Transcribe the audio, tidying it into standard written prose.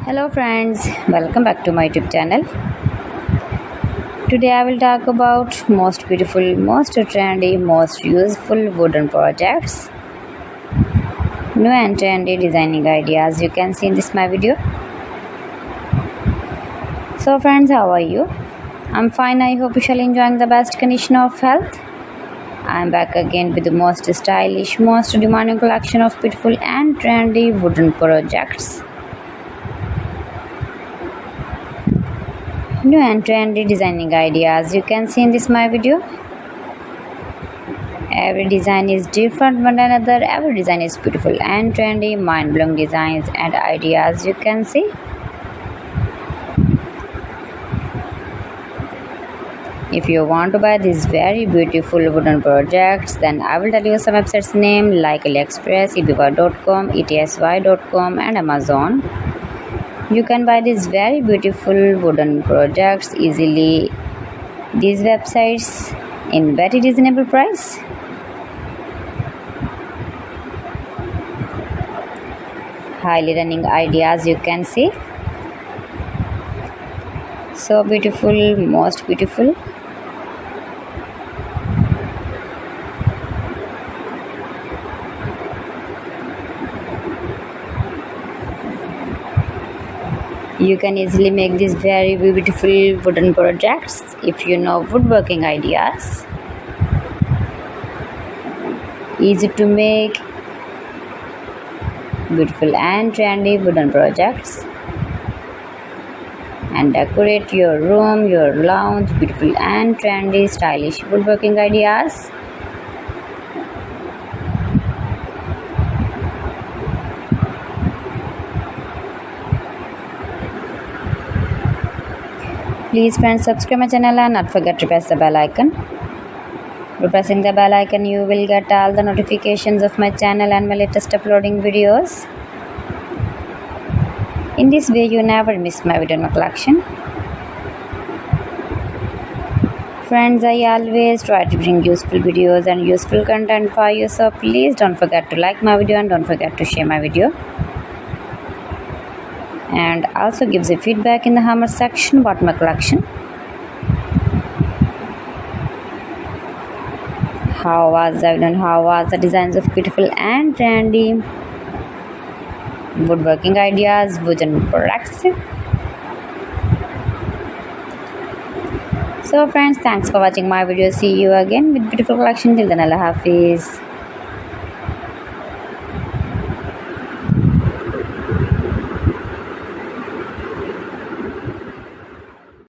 Hello friends, welcome back to my YouTube channel. Today I will talk about most beautiful, most trendy, most useful wooden projects. New and trendy designing ideas you can see in this my video. So friends, how are you? I'm fine. I hope you shall enjoying the best condition of health. I'm back again with the most stylish, most demanding collection of beautiful and trendy wooden projects. New and trendy designing ideas you can see in this my video. Every design is different one another. Every design is beautiful and trendy, mind-blowing designs and ideas you can see. If you want to buy these very beautiful wooden projects, then I will tell you some websites name like AliExpress, eBay.com, etsy.com and Amazon. You can buy these very beautiful wooden projects easily. These websites in very reasonable price. Highly running ideas you can see. So beautiful, most beautiful. You can easily make these very beautiful wooden projects if you know woodworking ideas. Easy to make beautiful and trendy wooden projects and decorate your room, your lounge, beautiful and trendy stylish woodworking ideas. Please friends, subscribe my channel and not forget to press the bell icon. By pressing the bell icon, you will get all the notifications of my channel and my latest uploading videos. In this way, you never miss my video in my collection. Friends, I always try to bring useful videos and useful content for you, so please don't forget to like my video and don't forget to share my video. And also gives a feedback in the comment section about my collection. How was I done? How was the designs of beautiful and trendy woodworking ideas, wooden products? So friends, thanks for watching my video. See you again with beautiful collection. Till then, Allah Hafiz.